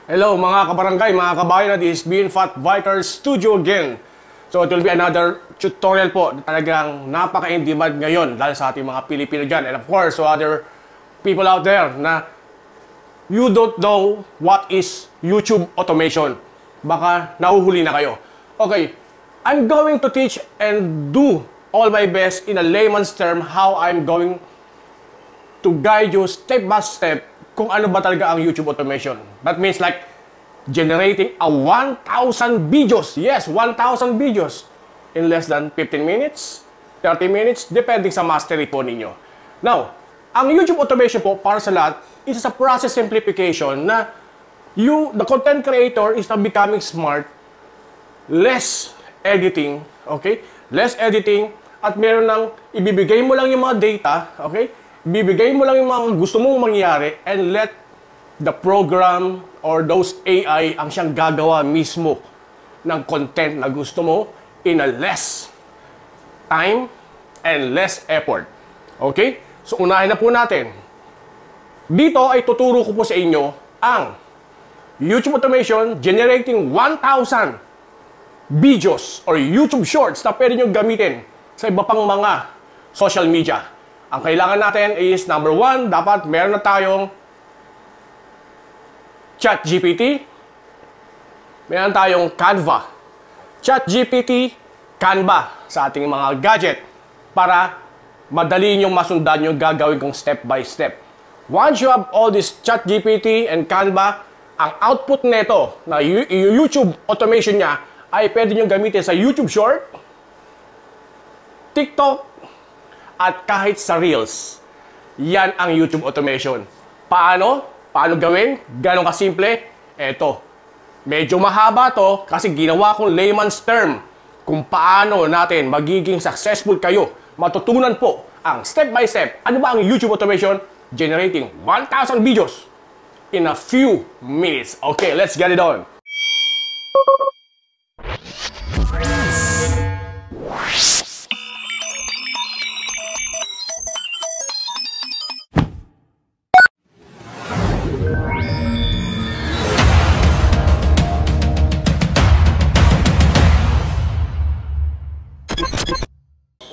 Hello mga kabarangay, mga kabayan, this is Being Fat Viker Studio again. So it will be another tutorial po na talagang napaka-in-demand ngayon dahil sa ating mga Pilipino dyan. And of course, so other people out there na you don't know what is YouTube automation. Baka nahuhuli na kayo. Okay, I'm going to teach and do all my best in a layman's term how I'm going to guide you step by step kung ano ba talaga ang YouTube automation. That means like generating a 1,000 videos. Yes, 1,000 videos in less than 15 minutes, 30 minutes, depending sa mastery po ninyo. Now, ang YouTube automation po para sa lahat is a process simplification na the content creator is now becoming smart, less editing, okay? Less editing at meron ng ibibigay mo lang yung mga data, okay? Bibigay mo lang yung mga gusto mong mangyari and let the program or those AI ang siyang gagawa mismo ng content na gusto mo in a less time and less effort. Okay? So, unahin na po natin. Dito ay tuturo ko po sa inyo ang YouTube automation generating 1,000 videos or YouTube shorts na pwede nyo gamitin sa iba pang mga social media. Ang kailangan natin is, number 1, dapat meron na tayong ChatGPT. Meron tayong Canva. ChatGPT, Canva sa ating mga gadget para madali nyo masundan yung gagawin kong step by step. Once you have all this ChatGPT and Canva, ang output nito na YouTube automation niya ay pwede nyo gamitin sa YouTube Short, TikTok, at kahit sa Reels. Yan ang YouTube automation. Paano? Paano gawin? Ganon kasimple? Eto. Medyo mahaba to kasi ginawa kong layman's term kung paano natin magiging successful kayo. Matutunan po ang step by step. Ano ba ang YouTube automation? Generating 1,000 videos in a few minutes. Okay, let's get it on.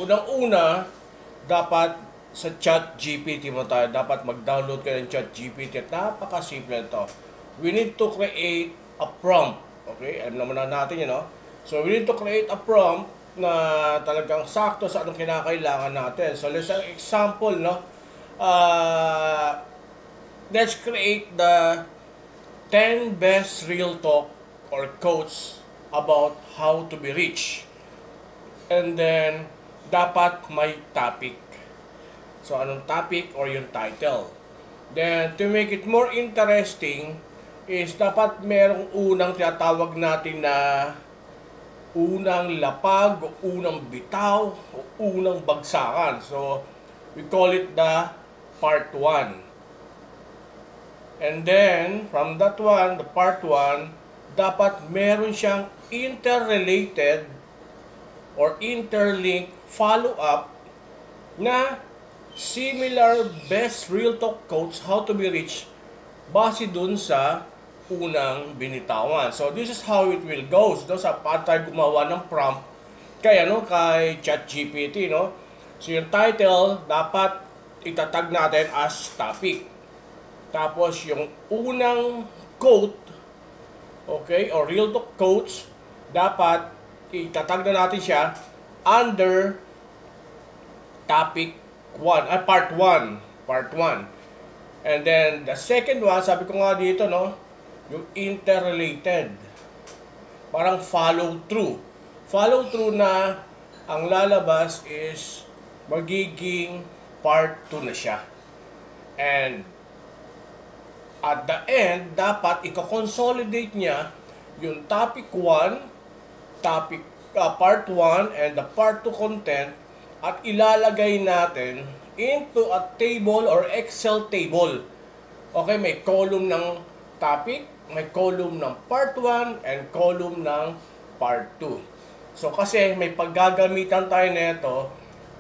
Unang-una, dapat sa ChatGPT mo tayo, dapat mag-download ka ng ChatGPT at napakasimple ito. We need to create a prompt. Okay, alam naman natin yun, no? So, we need to create a prompt na talagang sakto sa anong kinakailangan natin. So, let's say example, no? Let's create the 10 best real talk or quotes about how to be rich. And then, dapat may topic. So, anong topic or yung title. Then, to make it more interesting, is dapat merong unang tinatawag natin na unang lapag, o unang bitaw, o unang bagsakan. So, we call it the part 1. And then, from that one, the part 1, dapat meron siyang interrelated or interlink follow-up na similar best real talk quotes how to be rich base dun sa unang binitawan. So this is how it will go. So sa tayo gumawa ng prompt kay ChatGPT, no? So yung title dapat itatag natin as topic. Tapos yung unang quote, okay, or real talk quotes, dapat itatag na natin siya under topic 1, part 1. And then the second one, sabi ko nga dito, no, yung interrelated. Parang follow through. Follow through na ang lalabas is magiging part 2 na siya. And at the end, dapat i-consolidate niya yung topic 1, part 1 and the part 2 content at ilalagay natin into a table or Excel table. Okay, may column ng topic, may column ng part 1 and column ng part 2. So kasi may paggagamitan tayo nito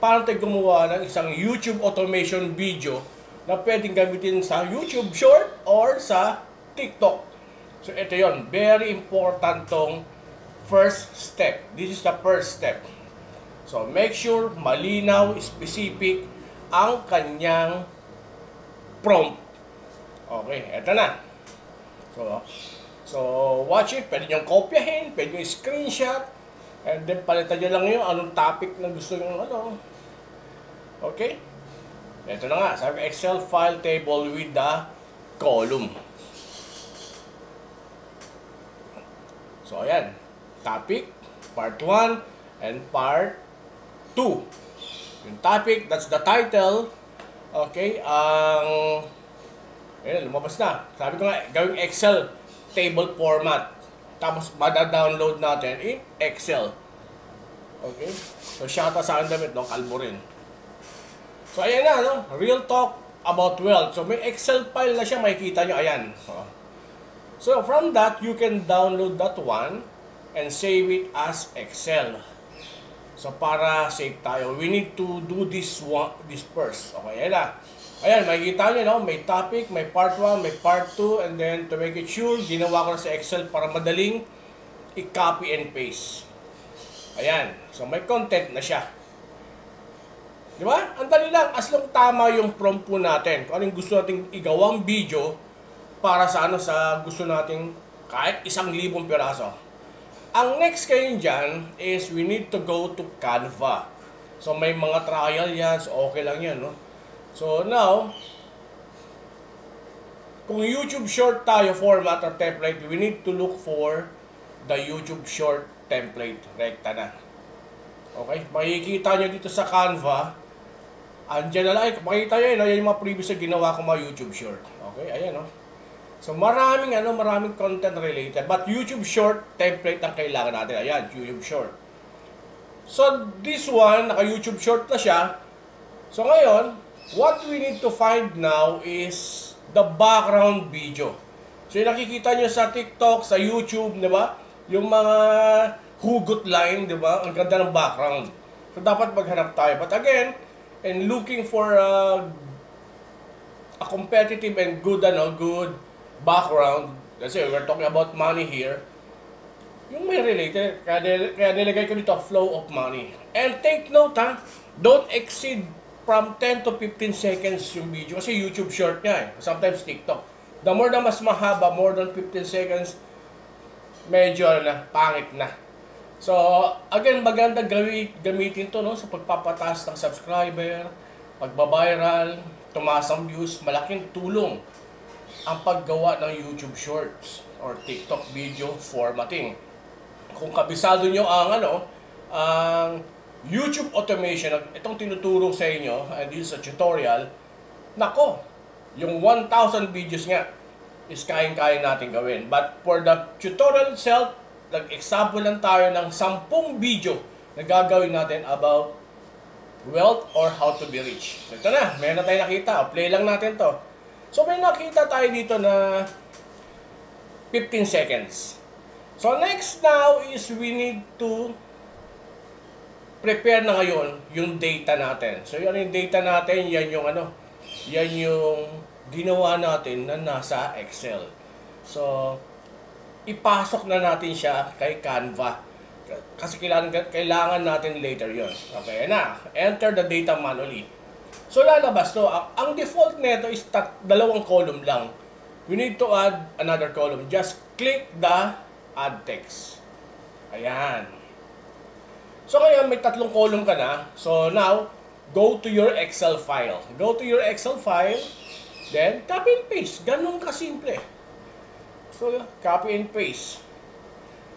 para tayo gumawa ng isang YouTube automation video na pwedeng gamitin sa YouTube Short or sa TikTok. So ito yon, very important tong first step. This is the first step. So make sure malinaw, specific ang kanyang prompt. Okay, eto na. So watch it, pwede nyo kopyahin, pwede nyo screenshot, and then palitan nyo lang yung anong topic na gusto nyo ano. Okay? Ito na nga, sabi Excel file table with the column. So ayan, topic, part 1 and part 2. Yung topic, that's the title. Okay, ayan, lumabas na. Sabi ko nga, gawing Excel table format. Tapos, mada-download natin in Excel. Okay? So, shoutout sa akin damit, no? Kalbo rin. So, ayan na, no? Real talk about wealth. So, may Excel file na siya, makikita nyo, ayan. So, from that, you can download that one and save it as Excel. So, para safe tayo, we need to do this first. Okay, ayan na. Ayan, makikita nyo, no? May topic, may part 1, may part 2, and then to make it sure, ginawa ko na sa Excel para madaling i-copy and paste. Ayan. So, may content na siya. Di ba? Ang dali lang. As long tama yung prompt po natin. Kung anong gusto nating igawang video para sa sa gusto nating kahit 1,000 piraso. Ang next kayo dyan is we need to go to Canva. So, may mga trial yan. So, okay lang yan, no? So now, kung YouTube short tayo format or template, we need to look for the YouTube short template. Rekta na. Okay? Makikita nyo dito sa Canva. Andyan na lang. Makikita nyo yun. Yan yung mga previous na ginawa ko mga YouTube short. Okay? Ayan, no? So maraming content related. But YouTube short template ang kailangan natin. Ayan, YouTube short. So this one, naka YouTube short na siya. So ngayon, what we need to find now is the background video. So yung nakikita nyo sa TikTok, sa YouTube, di ba? Yung mga hugot line, di ba? Ang ganda ng background. So dapat maghanap tayo. But again, in looking for a competitive and good background, kasi we're talking about money here, yung may related, kaya nilagay ko dito, flow of money. And take note ha, don't exceed from 10 to 15 seconds yung video. Kasi YouTube short nga sometimes TikTok. The more na mas mahaba, more than 15 seconds, medyo pangit na. So, again, maganda gamitin to no, sa pagpapataas ng subscriber, pagbabiral, tumaas ang views, malaking tulong ang paggawa ng YouTube Shorts or TikTok video formatting. Kung kabisado nyo ang YouTube automation, itong tinuturo sa inyo, and this is a tutorial, nako, yung 1,000 videos nga is kayang-kaya natin gawin. But for the tutorial itself, nag-example lang tayo ng 10 video na gagawin natin about wealth or how to be rich. So ito na, meron na tayo nakita. Play lang natin to. So may nakita tayo dito na 15 seconds. So next now is we need to prepare na ngayon yung data natin. So yan yung data natin, yan yung yan yung ginawa natin na nasa Excel. So ipasok na natin siya kay Canva. Kasi kailangan natin later yon. Okay na, enter the data manually. So lalabas to. Ang default nito is dalawang column lang. We need to add another column. Just click the add text. Ayan. So ngayon may 3 column ka na. So now, go to your Excel file. Go to your Excel file. Then, copy and paste. Ganun kasimple. So, copy and paste.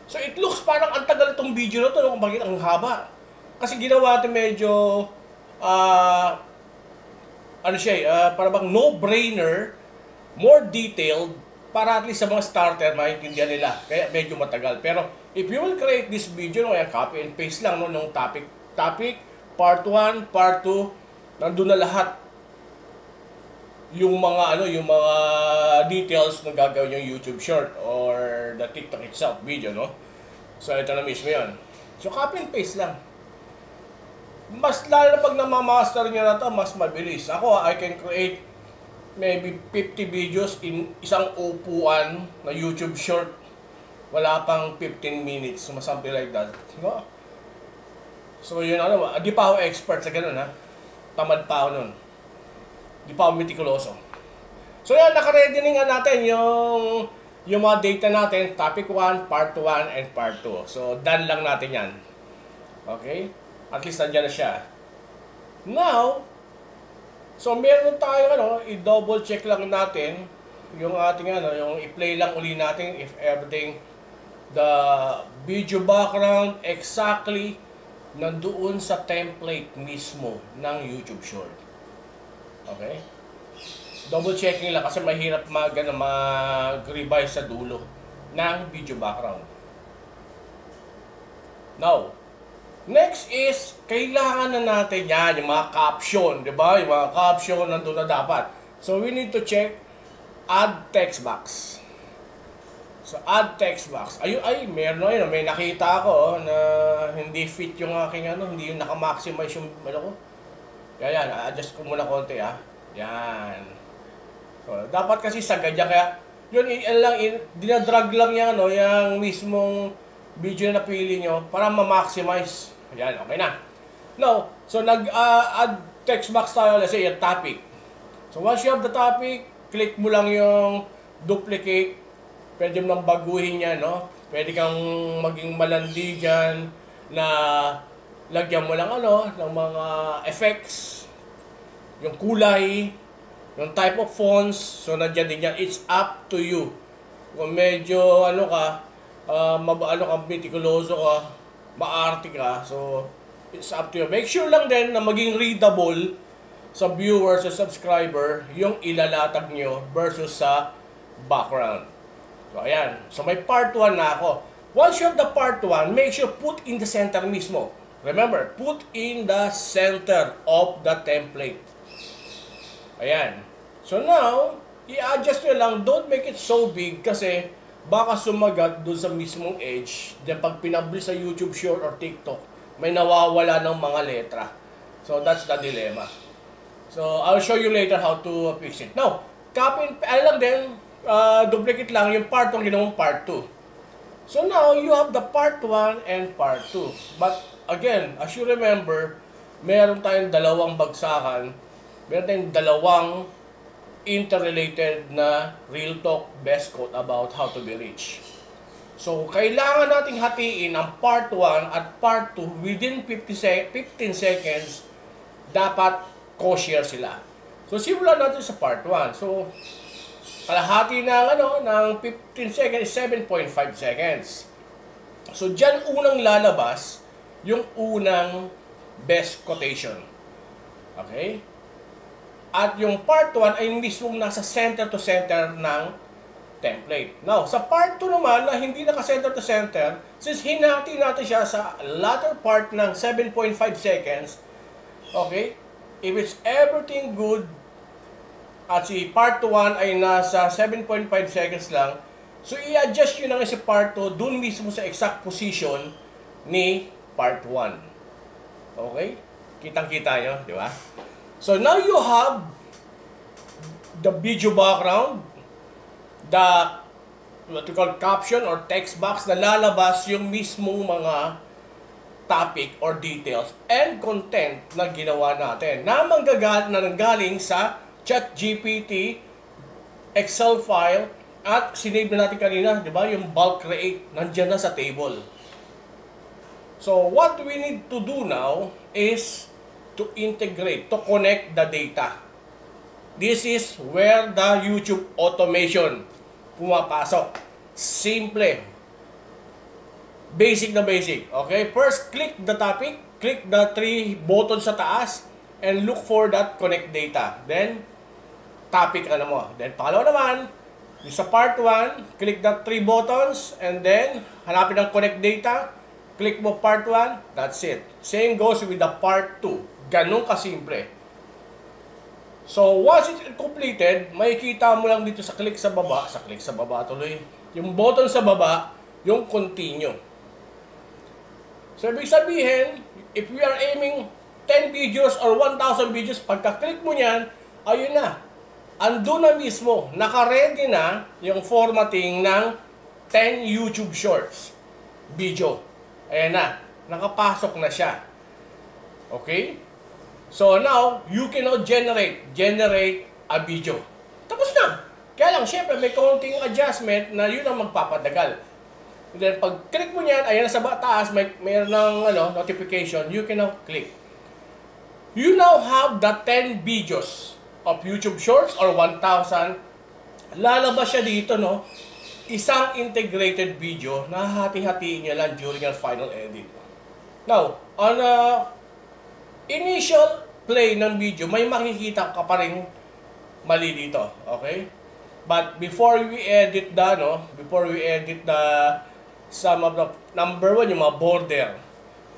So, it looks parang ang tagal itong video na ito. Kung bakit ang haba. Kasi ginawa natin medyo, para bang no-brainer, more detailed, para at least sa mga starter, maintindihan nila. Kaya medyo matagal. Pero, if you will create this video, copy and paste lang nung topic, part 1, part 2, nandun na lahat yung mga details na gagawin yung YouTube short or the TikTok itself video, no? So ito na mismo 'yon. So copy and paste lang. Mas lalo pag na-master niyo na 'to, mas mabilis. Ako, I can create maybe 50 videos in isang upuan na YouTube short. Wala pang 15 minutes, something like that. Diba? So yun ano, di pa ako expert sa ganun ha. Tamad pa ako nun. Di pa ako mitikuloso. So yan, nakaready nga natin yung mga data natin, topic 1, part 1, and part 2. So done lang natin yan. Okay? At least nandiyan na siya. Now, so meron tayo i-double check lang natin yung ating yung i-play lang uli natin if everything the video background exactly nandoon sa template mismo ng YouTube Short. Okay? Double checking lang kasi mahirap mag-revise sa dulo ng video background. Now, next is, kailangan na natin yan, yung mga caption, di ba? Yung mga caption nandun na dapat. So, we need to check add text box. So, add text box. Meron may nakita ako na hindi fit yung aking hindi yung naka-maximize yung ko. Yan, adjust ko muna konti Yan. So, dapat kasi sa ganyan, kaya yun, dinadrag lang yung mismong video na napili nyo para ma-maximize. Ayan, okay na. Now, so nag-add text box tayo, let's say, yung topic. So once you have the topic, click mo lang yung duplicate. Pwede mo nang baguhin yan, Pwede kang maging malandi dyan na lagyan mo lang ng mga effects, yung kulay, yung type of fonts. So nandiyan din yan. It's up to you. Kung medyo mitikuloso ka, maarte ka, so it's up to you. Make sure lang din na maging readable sa viewer, sa subscriber, yung ilalatag nyo versus sa background. So ayan, so may part 1 na ako. Once you have the part 1, make sure put in the center mismo. Remember, put in the center of the template. Ayan. So now, i-adjust nyo lang, don't make it so big kasi baka sumagat doon sa mismong edge. Then pag pinablis sa YouTube Short or TikTok, may nawawala ng mga letra. So that's the dilemma. So I'll show you later how to fix it. Now, duplicate lang yung part 1 ginawang part 2. So now, you have the part 1 and part 2. But again, as you remember, meron tayong dalawang bagsakan, meron tayong dalawang interrelated na real talk best quote about how to be rich. So, kailangan nating hatiin ang part 1 at part 2 within 15 seconds. Dapat co-share sila. So, simulan natin sa part 1. So, kalahati ng 15 seconds is 7.5 seconds. So, dyan unang lalabas yung unang best quotation. Okay? At yung part 1 ay mismong nasa center to center ng template. Now, sa part 2 naman na hindi naka-center to center, since hinati natin siya sa latter part ng 7.5 seconds, okay, if it's everything good, at si part 1 ay nasa 7.5 seconds lang, so i-adjust nyo na si part 2 dun mismo sa exact position ni part 1. Okay? Kitang-kita nyo, di ba? So now you have the video background, the what you call caption or text box na lalabas yung mismong mga topic or details and content na ginawa natin na nanggaling sa ChatGPT, Excel file, at sinave na natin kanina, di ba? Yung bulk create, nandyan na sa table. So, what we need to do now is to integrate, to connect the data. This is where the YouTube automation pumapasok. Simple. Basic na basic. Okay? First, click the topic, click the 3 buttons sa taas, and look for that connect data. Then, topic mo. Then, pangalawa naman, sa part 1, click the 3 buttons, and then, hanapin ang connect data, click mo part 1, that's it. Same goes with the part 2. Ganun kasimple. So, once it's completed, makikita mo lang dito sa click sa baba tuloy, yung button sa baba, yung continue. So, ibig sabihin, if we are aiming 10 videos or 1,000 videos, pagka-click mo yan, ayun na. ando na mismo, naka-ready na yung formatting ng 10 YouTube Shorts video. Ayan na, nakapasok na siya. Okay? So now, you can now generate a video. Tapos na. Kaya lang, syempre, may konting adjustment na yun ang magpapadagal. And then, pag click mo niyan, ayan sa taas, mayroon ng notification, you can now click. You now have the 10 videos of YouTube Shorts or 1,000. Lalabas siya dito, no? Isang integrated video na hati-hatiin niya lang during your final edit. Now, on initial play ng video, may makikita ka pa rin mali dito. Okay? But before we edit some of the number 1, yung mga border,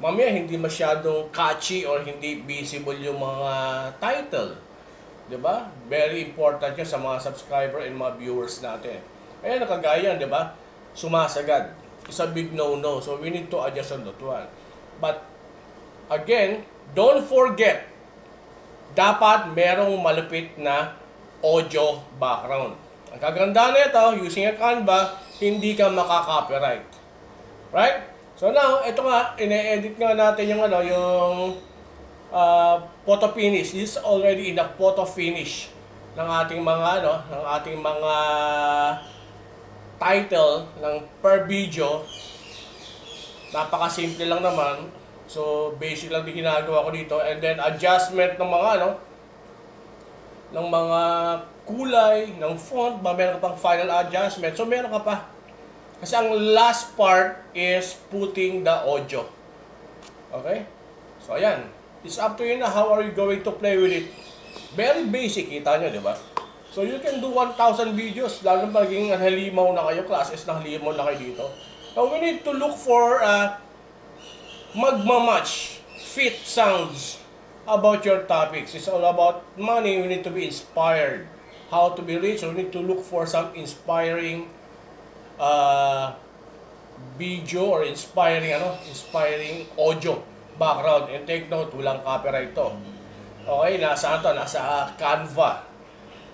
mamaya hindi masyadong catchy or hindi visible yung mga title. Diba? Very important yun sa mga subscriber and mga viewers natin. Ayan, nakagaya, diba? Sumasagad. It's a big no-no. So we need to adjust on that one. But, again, don't forget, dapat merong malupit na audio background. Ang kaganda nito, using a Canva, hindi ka makaka-copyright. Right? So now, ito nga, ine-edit nga natin yung photo finish. This is already in the photo finish ng ating mga title ng per video. Napaka-simple lang naman. So, basic lang din ginagawa ko dito. And then, adjustment ng mga kulay, ng font, meron ka pang final adjustment. So, meron ka pa. Kasi ang last part is putting the audio. Okay? So, ayan. It's up to you na how are you going to play with it. Very basic, kita nyo, di ba? So, you can do 1,000 videos. Lalo maging halimaw na kayo, classes na halimaw na kayo dito. Now, we need to look for magmamatch, fit sounds about your topics. It's all about money. We need to be inspired. How to be rich. So we need to look for some inspiring video or inspiring audio background. And take note, walang copyright to. Okay, nasa Canva.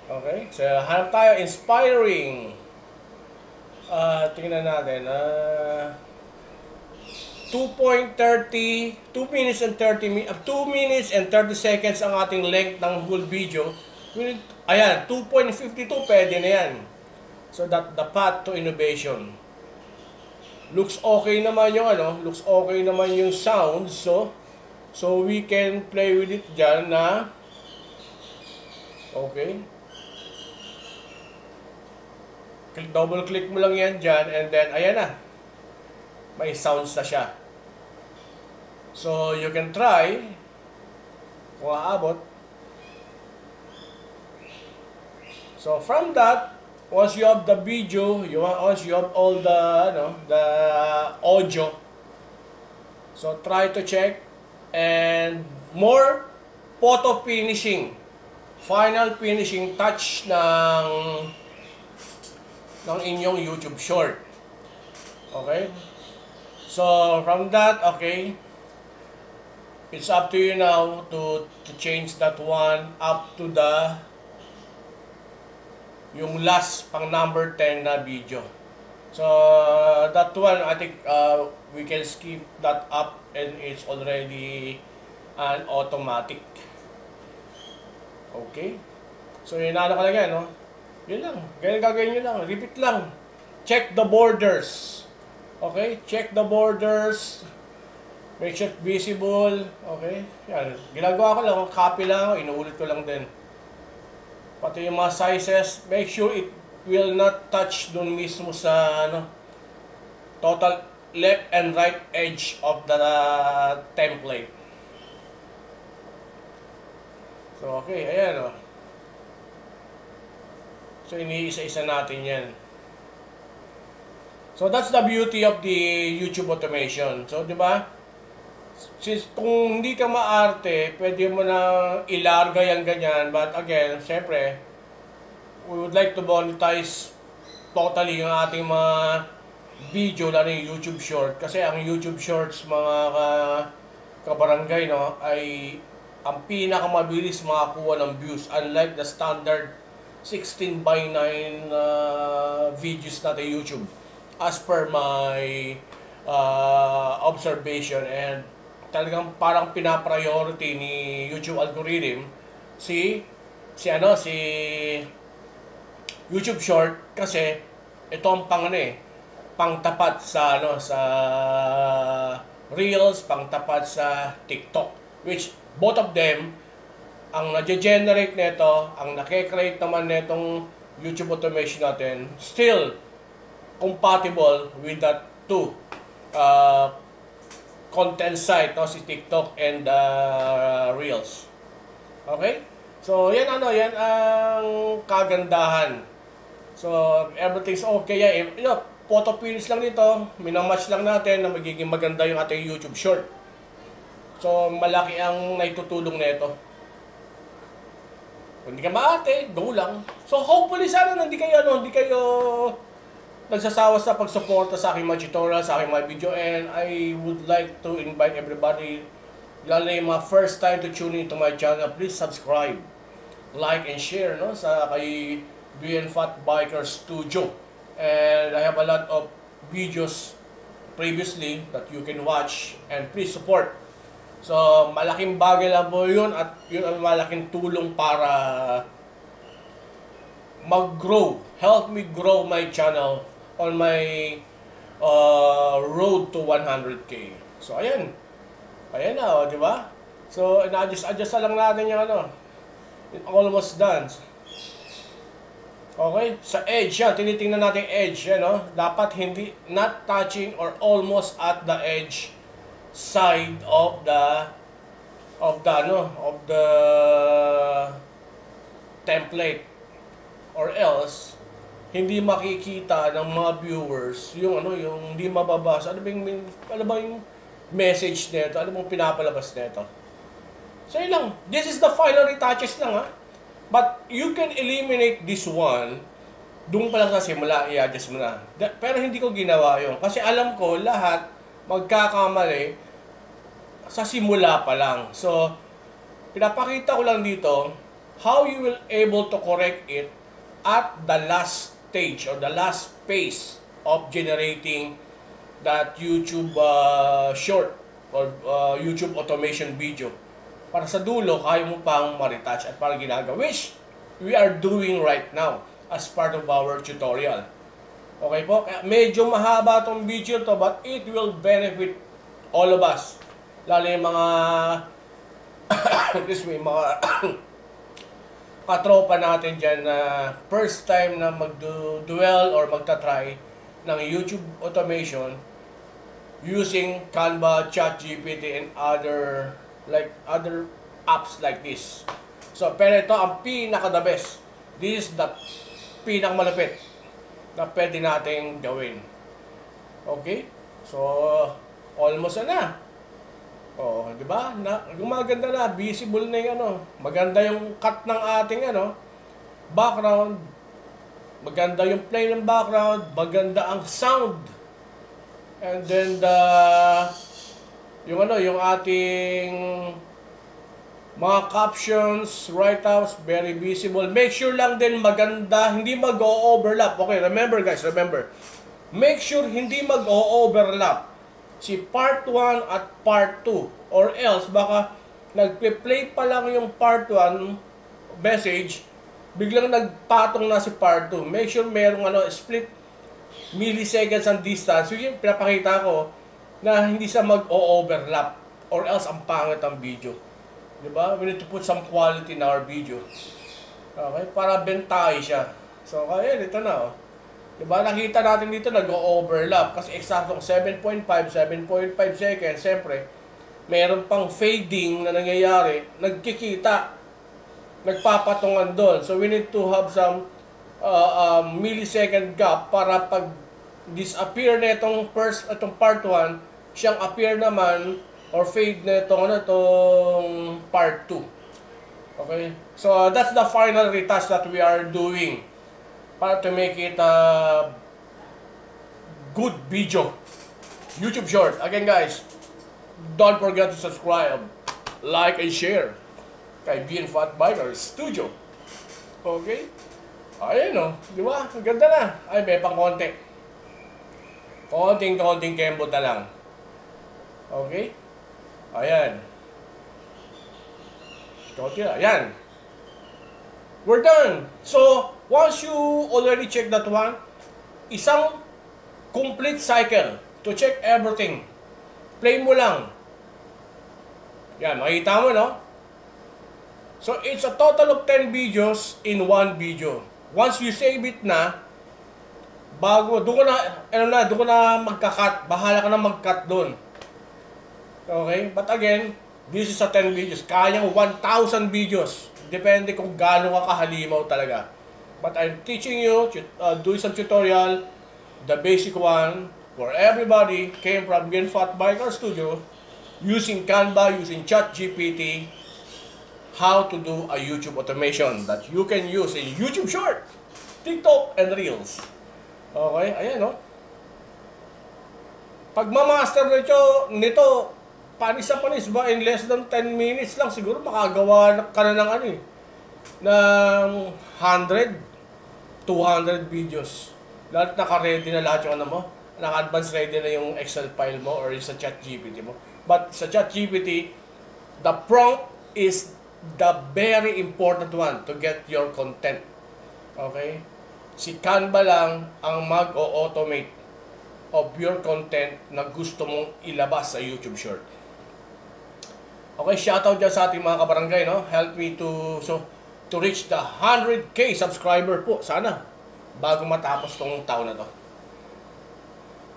Okay, so hanap tayo inspiring. Tingnan natin. 2 minutes and 30 seconds ang ating length ng whole video. Ayan, 2.52 pwede na yan. So that the path to innovation. Looks okay naman yung sound. So we can play with it dyan na okay. Double click mo lang yan dyan and then ayan na. May sounds na siya. So, you can try kung aabot. So, from that, once you have the video, once you have all the audio, so try to check and more photo finishing, final finishing touch ng inyong YouTube short. Okay? So, from that, okay, it's up to you now to change that one up to yung last pang number 10 na video. So, that one, I think we can skip that up and it's already an automatic. Okay? So, yun na ka lang yan, no? Yun lang. Ganyan gagawin nyo lang. Repeat lang. Check the borders. Okay? Check the borders. Make sure visible. Okay? Yan. Ginagawa ko lang. Copy lang. Inuulit ko lang din. Pati yung mga sizes. Make sure it will not touch dun mismo sa total left and right edge of the template. So, okay. Ayan, o. So, iniisa-isa natin yan. So, that's the beauty of the YouTube automation. So, di ba? Since kung hindi ka maarte, pwede mo na ilarga yan ganyan. But again, syempre, we would like to monetize totally yung ating mga video, lalo yung YouTube short. Kasi ang YouTube shorts, mga kabarangay, no, ay ang pinakamabilis makakuha ng views. Unlike the standard 16 by 9 videos natin YouTube as per my observation, and talagang parang pinapriority ni YouTube algorithm si YouTube Short, kasi ito ang pangtapat sa sa Reels, pangtapat sa TikTok, which both of them ang nage-generate nito, ang nake-create naman netong YouTube automation natin, still compatible with that two content site, no, si TikTok and Reels. Okay? So, yan yan ang kagandahan. So, everything's okay. Photo finish lang nito, minamatch lang natin na magiging maganda yung ating YouTube Short. So, malaki ang naitutulong nito. Kung hindi ka maate, go lang. So hopefully sana hindi kayo nagsasawa sa pagsuporta sa aking mga tutorial, sa aking mga video, and I would like to invite everybody, lalo na yung mga first time to tune into my channel, please subscribe, like, and share, no, sa kay BN Fat Biker Studio. And I have a lot of videos previously that you can watch, and please support. So, malaking bagay lang po yun, at yun ang malaking tulong para mag-grow. Help me grow my channel on my road to 100K. So, ayan. Ayan na, di ba? So, adjust na lang natin yung almost done. Okay? Sa edge yan, tinitingnan natin edge, dapat hindi, not touching or almost at the edge side of the template, or else hindi makikita ng mga viewers yung hindi mababasa ano ba yung message nito, ano bang pinapalabas nito. So yun lang, this is the final retouches lang but you can eliminate this one doon pa lang sa simula, i-adjust mo na. Pero hindi ko ginawa yun kasi alam ko lahat magkakamali sa simula pa lang. So, pinapakita ko lang dito how you will able to correct it at the last stage or the last phase of generating that YouTube short or YouTube automation video. Para sa dulo, kaya mo pang ma-retouch at parang ginagawa, which we are doing right now as part of our tutorial. Okay po? Medyo mahaba tong video to, but it will benefit all of us. Lalo yung mga mga katropa natin dyan na first time na mag-duel or magta-try ng YouTube automation using Canva, ChatGPT, and other apps like this. So, pero ito ang pinaka-the best. This is the pinaka-malapit na pwede nating gawin. Okay? So, almost na. Oh, di ba? Gumaganda na, visible na yung maganda yung cut ng ating background. Maganda yung play ng background, maganda ang sound. And then yung ating mga captions, write-ups, very visible. Make sure lang din maganda, hindi mag-o-overlap. Okay, remember guys, remember. Make sure hindi mag-o-overlap si part 1 at part 2. Or else, baka nagpe-play pa lang yung part 1 message, biglang nagpatong na si part 2. Make sure merong split milliseconds ang distance. So yung pinapakita ko na hindi siya mag-o-overlap. Or else, ang pangit ang video. Diba? We need to put some quality in our video. Okay? Para bentay siya. So, kaya ito na. Diba? Nakita natin dito nag-o-overlap. Kasi eksaktong 7.5 seconds. Siyempre, meron pang fading na nangyayari. Nagkikita. Nagpapatungan doon. So, we need to have some millisecond gap para pag disappear na itong part 1, siyang appear naman or fade na itong part 2. Okay? So, that's the final retouch that we are doing para to make it a good video. YouTube short. Again guys, don't forget to subscribe, like, and share kay BN Fat Biker Studio. Okay? Ayun o, di ba? Ang ganda na. Ay, may pang konti. Konting kembot na lang. Okay? Ayan. Konti na. Ayan. We're done. So, once you already check that one, isang complete cycle to check everything. Play mo lang. Yan, makikita mo, no? So, it's a total of 10 videos in one video. Once you save it na, doon ko na magka-cut. Bahala ka na mag-cut doon. Okay? But again, this is a 10 videos. Kayang 1,000 videos. Depende kung gaano ka kahalimaw talaga. But I'm teaching you, do some tutorial, the basic one, for everybody, came from Genfat Biker Studio, using Canva, using ChatGPT, how to do a YouTube automation that you can use in YouTube Short, TikTok, and Reels. Okay, ayan o. Pag ma-master nito, panis ba, in less than 10 minutes lang, siguro makagawa ka na ng ano eh, ng 100, 200 videos. Lahat naka-ready na lahat yung ano mo, naka-advance ready na yung Excel file mo or sa ChatGPT mo. But sa ChatGPT, the prompt is the very important one to get your content. Okay? Si Canva lang ang mag-automate of your content na gusto mong ilabas sa YouTube Short. Okay, shoutout dyan sa ating mga kabarangay, no? Help me to reach the 100K subscriber po, sana, bago matapos tong taon na to.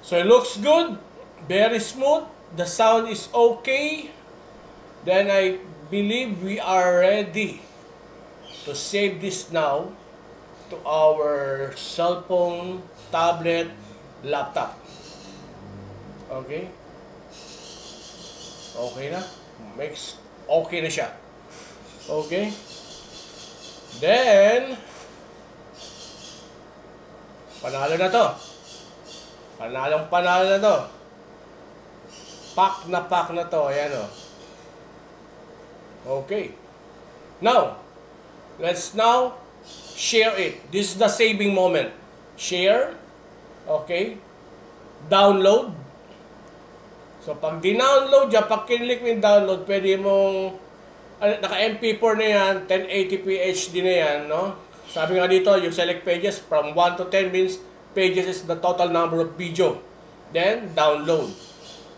So it looks good, very smooth, the sound is okay. Then I believe we are ready to save this now to our cell phone, tablet, laptop. Okay? Okay na? Okay na siya. Okay? Then, panalo na to. Panalo na to. Pack na to. Ayan o. Okay. Now, let's now share it. This is the saving moment. Share. Okay. Download. So, pag di-download dyan, pag kinlik mo yung download, pwede mong, naka-MP4 na yan, 1080p HD na yan, no? Sabi nga dito, yung select pages, from 1 to 10 means pages is the total number of video. Then, download.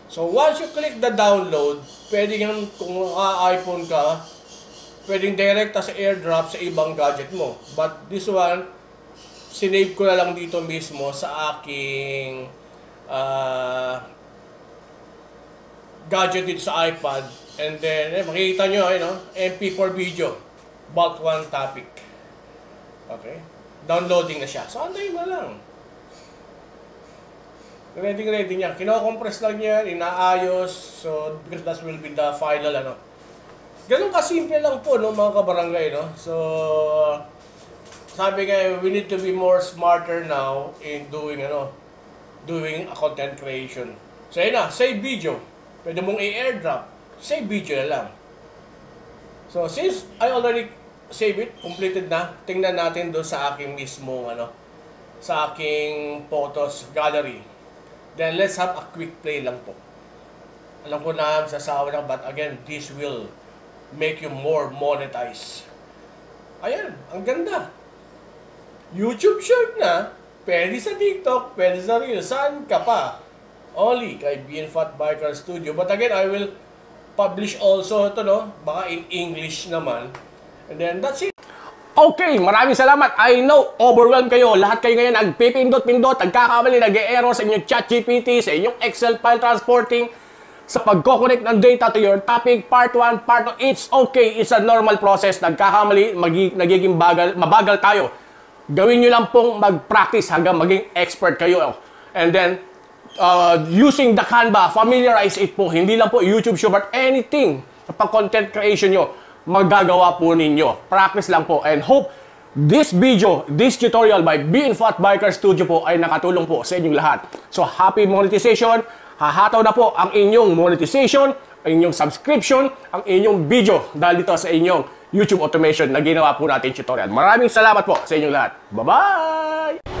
So, once you click the download, pwede yan, kung iPhone ka, pwedeng direct sa airdrop sa ibang gadget mo. But this one, sinave ko na lang dito mismo sa aking gadget dito sa iPad. And then, makikita nyo, MP4 video. Bulk 1 topic. Okay? Downloading na siya. So, antayin mo lang. Ready niya. Kino-compress lang niya, inaayos. So, because that will be the final, Ganun kasimple lang po, no, mga kabarangay, no? So, sabi nga, we need to be more smarter now in doing a content creation. So, yun na, save video. Pwede mong i-airdrop. Save video na lang. So, since I already save it, completed na, tingnan natin doon sa aking mismong, sa aking photos gallery. Then, let's have a quick play lang po. Alam ko na, sasawa na, but again, this will make you more monetize. Ayan, ang ganda. YouTube Short na, pwede sa TikTok, pwede sa Reels, saan ka pa? Only kay Genfat Biker Studio. But again, I will publish also ito, baka in English naman. And then, that's it. Okay, maraming salamat. I know, overwhelmed kayo. Lahat kayo ngayon nagpipindot-pindot, nagkakamali, nag-e-error sa inyong ChatGPT, sa inyong Excel file transporting, sa pagko-connect ng data to your topic, part 1, part 2. It's okay. It's a normal process. Nagkakamali, nagiging mabagal tayo. Gawin nyo lang pong mag-practice hanggang maging expert kayo. And then, using the Canva, familiarize it po. Hindi lang po YouTube show, but anything pag content creation nyo, magagawa po ninyo. Practice lang po. And hope this video, this tutorial by Genfat Biker Studio po ay nakatulong po sa inyong lahat. So, happy monetization. Hahataw na po ang inyong monetization, ang inyong subscription, ang inyong video dahil dito sa inyong YouTube automation na ginawa po natin tutorial. Maraming salamat po sa inyong lahat. Bye-bye!